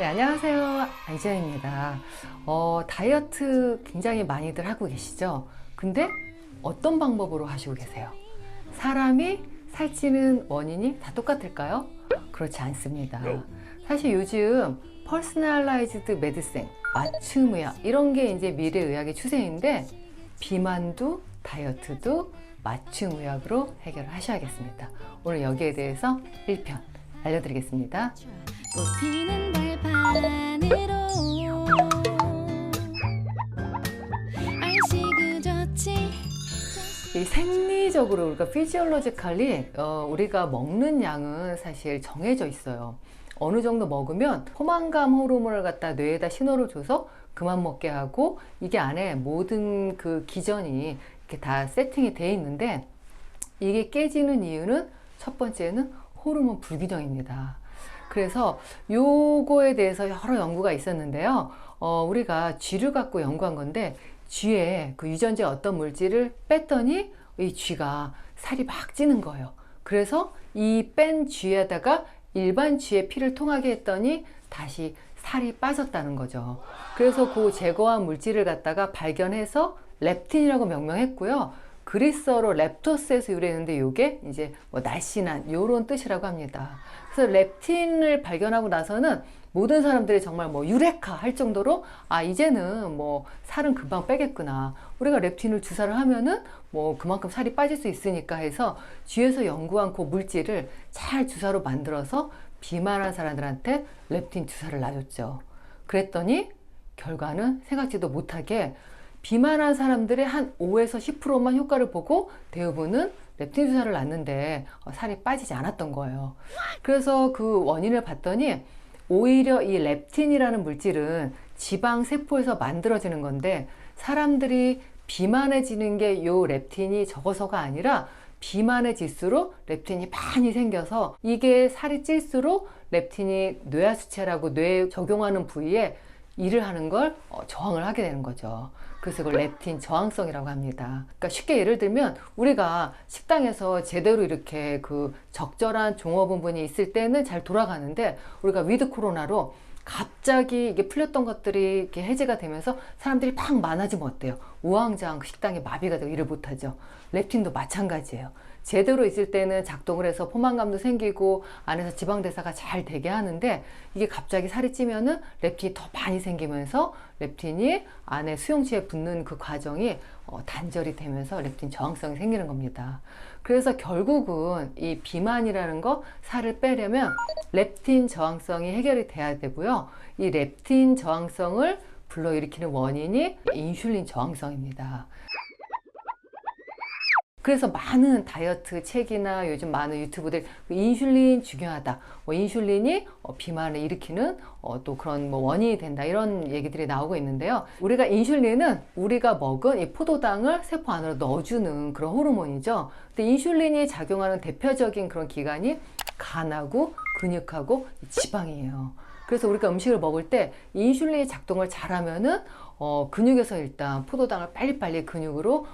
네, 안녕하세요. 안지아입니다. 다이어트 굉장히 많이들 하고 계시죠? 근데 어떤 방법으로 하시고 계세요? 사람이 살찌는 원인이 다 똑같을까요? 그렇지 않습니다. 사실 요즘 퍼스널라이즈드 메디슨, 맞춤의학 이런 게 이제 미래의학의 추세인데 비만도 다이어트도 맞춤의학으로 해결하셔야겠습니다. 오늘 여기에 대해서 1편 알려드리겠습니다. 꽃피는 발판으로 얼씨구 좋지. 이 생리적으로 우리가 피지올로지컬리 우리가 먹는 양은 사실 정해져 있어요. 어느 정도 먹으면 포만감 호르몬을 갖다 뇌에다 신호를 줘서 그만 먹게 하고 이게 안에 모든 그 기전이 이렇게 다 세팅이 돼 있는데 이게 깨지는 이유는 첫 번째는 호르몬 불균형입니다. 그래서 요거에 대해서 여러 연구가 있었는데요. 우리가 쥐를 갖고 연구한 건데 쥐에 그 유전자 어떤 물질을 뺐더니 이 쥐가 살이 막 찌는 거예요. 그래서 이 뺀 쥐에다가 일반 쥐의 피를 통하게 했더니 다시 살이 빠졌다는 거죠. 그래서 그 제거한 물질을 갖다가 발견해서 렙틴이라고 명명했고요. 그리스어로 렙토스에서 유래했는데 이게 이제 뭐 날씬한 이런 뜻이라고 합니다. 그래서 렙틴을 발견하고 나서는 모든 사람들이 정말 뭐 유레카 할 정도로 이제는 뭐 살은 금방 빼겠구나. 우리가 렙틴을 주사를 하면은 뭐 그만큼 살이 빠질 수 있으니까 해서 쥐에서 연구한 그 물질을 잘 주사로 만들어서 비만한 사람들한테 렙틴 주사를 놔줬죠. 그랬더니 결과는 생각지도 못하게 비만한 사람들의 한 5에서 10%만 효과를 보고 대부분은 렙틴 주사를 놨는데 살이 빠지지 않았던 거예요. 그래서 그 원인을 봤더니 오히려 이 렙틴이라는 물질은 지방 세포에서 만들어지는 건데 사람들이 비만해지는 게 요 렙틴이 적어서가 아니라 비만해질수록 렙틴이 많이 생겨서 이게 살이 찔수록 렙틴이 뇌하수체라고 뇌에 적용하는 부위에 일을 하는 걸 저항을 하게 되는 거죠. 그래서 이걸 렙틴 저항성이라고 합니다. 그러니까 쉽게 예를 들면 우리가 식당에서 제대로 이렇게 그 적절한 종업원분이 있을 때는 잘 돌아가는데 우리가 위드 코로나로 갑자기 이게 풀렸던 것들이 이렇게 해제가 되면서 사람들이 막 많아지면 어때요? 우왕좌왕 그 식당에 마비가 되고 일을 못하죠. 렙틴도 마찬가지예요. 제대로 있을 때는 작동을 해서 포만감도 생기고 안에서 지방대사가 잘 되게 하는데 이게 갑자기 살이 찌면은 렙틴이 더 많이 생기면서 렙틴이 안에 수용체에 붙는 그 과정이 단절이 되면서 렙틴 저항성이 생기는 겁니다. 그래서 결국은 이 비만이라는 거 살을 빼려면 렙틴 저항성이 해결이 돼야 되고요. 이 렙틴 저항성을 불러일으키는 원인이 인슐린 저항성입니다. 그래서 많은 다이어트 책이나 요즘 많은 유튜브들 인슐린 중요하다. 인슐린이 비만을 일으키는 또 그런 뭐 원인이 된다. 이런 얘기들이 나오고 있는데요. 우리가 인슐린은 우리가 먹은 이 포도당을 세포 안으로 넣어주는 그런 호르몬이죠. 근데 인슐린이 작용하는 대표적인 그런 기관이 간하고 근육하고 지방이에요. 그래서 우리가 음식을 먹을 때 인슐린이 작동을 잘하면은 근육에서 일단 포도당을 빨리빨리 근육으로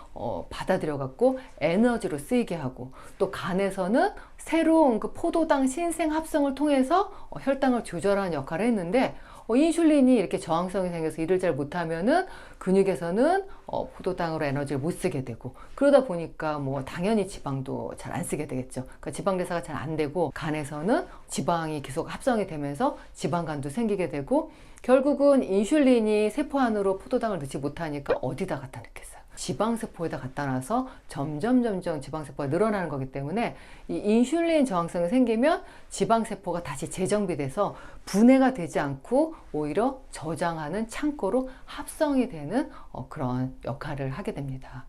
받아들여 갖고 에너지로 쓰이게 하고 또 간에서는 새로운 그 포도당 신생 합성을 통해서 혈당을 조절하는 역할을 했는데 인슐린이 이렇게 저항성이 생겨서 일을 잘 못하면은 근육에서는 포도당으로 에너지를 못 쓰게 되고 그러다 보니까 뭐 당연히 지방도 잘 안 쓰게 되겠죠. 그러니까 지방대사가 잘 안 되고 간에서는 지방이 계속 합성이 되면서 지방간도 생기게 되고 결국은 인슐린이 세포 안으로 포도당을 넣지 못하니까 어디다 갖다 넣겠어요? 지방세포에다 갖다 놔서 점점 지방세포가 늘어나는 거기 때문에 이 인슐린 저항성이 생기면 지방세포가 다시 재정비돼서 분해가 되지 않고 오히려 저장하는 창고로 합성이 되는 그런 역할을 하게 됩니다.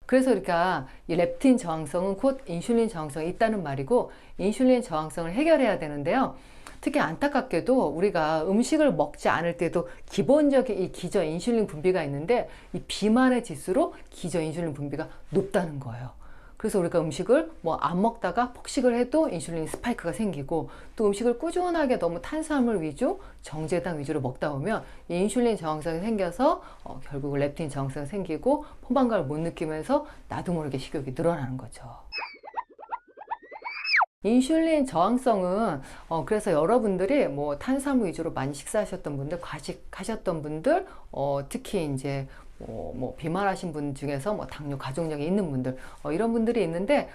그래서 우리가 이 렙틴 저항성은 곧 인슐린 저항성이 있다는 말이고 인슐린 저항성을 해결해야 되는데요. 특히 안타깝게도 우리가 음식을 먹지 않을 때도 기본적인 이 기저 인슐린 분비가 있는데 이 비만의 지수로 기저 인슐린 분비가 높다는 거예요. 그래서 우리가 음식을 뭐 안 먹다가 폭식을 해도 인슐린 스파이크가 생기고 또 음식을 꾸준하게 너무 탄수화물 위주, 정제당 위주로 먹다 보면 인슐린 저항성이 생겨서 결국 렙틴 저항성이 생기고 포만감을 못 느끼면서 나도 모르게 식욕이 늘어나는 거죠. 인슐린 저항성은 그래서 여러분들이 뭐 탄수화물 위주로 많이 식사하셨던 분들, 과식하셨던 분들, 특히 이제 뭐 비만하신 분 중에서 뭐 당뇨 가족력이 있는 분들 이런 분들이 있는데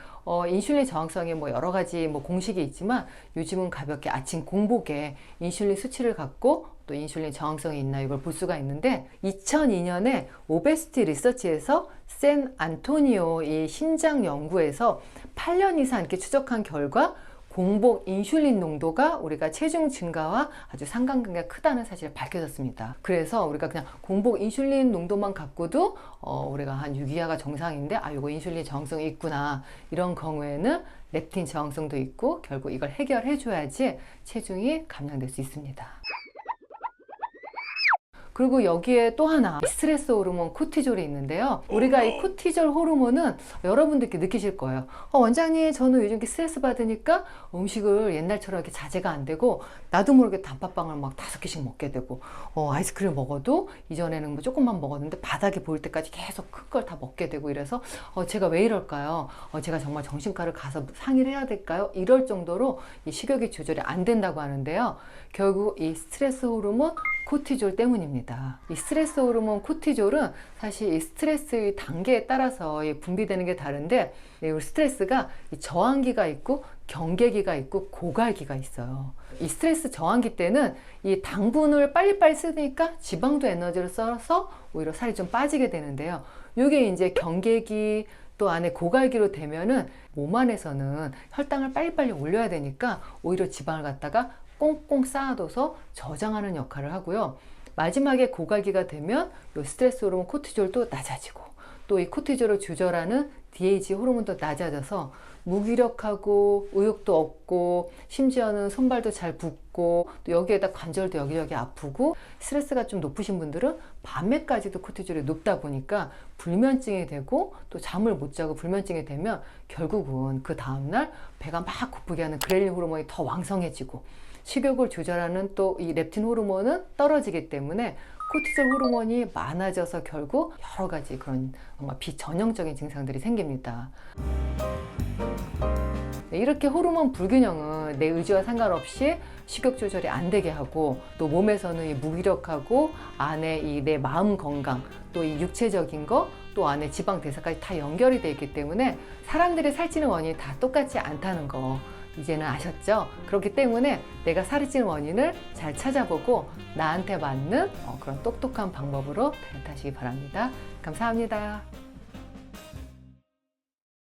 인슐린 저항성에 뭐 여러 가지 뭐 공식이 있지만 요즘은 가볍게 아침 공복에 인슐린 수치를 갖고 또 인슐린 저항성이 있나 이걸 볼 수가 있는데 2002년에 오베시티 리서치에서 샌 안토니오 이 신장 연구에서 8년 이상 이렇게 추적한 결과 공복 인슐린 농도가 우리가 체중 증가와 아주 상관관계가 크다는 사실이 밝혀졌습니다. 그래서 우리가 그냥 공복 인슐린 농도만 갖고도 우리가 한 6이하가 정상인데 이거 인슐린 저항성이 있구나 이런 경우에는 렙틴 저항성도 있고 결국 이걸 해결해 줘야지 체중이 감량될 수 있습니다. 그리고 여기에 또 하나 스트레스 호르몬 코티졸이 있는데요. 우리가 이 코티졸 호르몬은 여러분들께 느끼실 거예요. 원장님 저는 요즘 이렇게 스트레스 받으니까 음식을 옛날처럼 이렇게 자제가 안 되고 나도 모르게 단팥빵을 막 5개씩 먹게 되고 아이스크림 먹어도 이전에는 뭐 조금만 먹었는데 바닥에 보일 때까지 계속 큰 걸 다 먹게 되고 이래서 제가 왜 이럴까요? 제가 정말 정신과를 가서 상의를 해야 될까요? 이럴 정도로 이 식욕이 조절이 안 된다고 하는데요. 결국 이 스트레스 호르몬 코티졸 때문입니다. 이 스트레스 호르몬 코티졸은 사실 이 스트레스의 단계에 따라서 분비되는 게 다른데 이 스트레스가 저항기가 있고 경계기가 있고 고갈기가 있어요. 이 스트레스 저항기 때는 이 당분을 빨리빨리 쓰니까 지방도 에너지를 써서 오히려 살이 좀 빠지게 되는데요. 이게 이제 경계기 또 안에 고갈기로 되면은 몸 안에서는 혈당을 빨리빨리 올려야 되니까 오히려 지방을 갖다가 꽁꽁 쌓아둬서 저장하는 역할을 하고요. 마지막에 고갈기가 되면 이 스트레스 호르몬 코티졸도 낮아지고 또 이 코티졸을 조절하는 DHT 호르몬도 낮아져서 무기력하고 의욕도 없고 심지어는 손발도 잘 붓고 또 여기에다 관절도 여기저기 아프고 스트레스가 좀 높으신 분들은 밤에까지도 코티졸이 높다 보니까 불면증이 되고 또 잠을 못 자고 불면증이 되면 결국은 그 다음날 배가 막 고프게 하는 그렐린 호르몬이 더 왕성해지고 식욕을 조절하는 또 이 렙틴 호르몬은 떨어지기 때문에 코티졸 호르몬이 많아져서 결국 여러 가지 그런 정말 비전형적인 증상들이 생깁니다. 이렇게 호르몬 불균형은 내 의지와 상관없이 식욕 조절이 안 되게 하고 또 몸에서는 이 무기력하고 안에 이 내 마음 건강 또 이 육체적인 거 또 안에 지방 대사까지 다 연결이 되어 있기 때문에 사람들이 살찌는 원인이 다 똑같지 않다는 거 이제는 아셨죠? 그렇기 때문에 내가 살이 찌는 원인을 잘 찾아보고 나한테 맞는 그런 똑똑한 방법으로 다이어트 하시기 바랍니다. 감사합니다.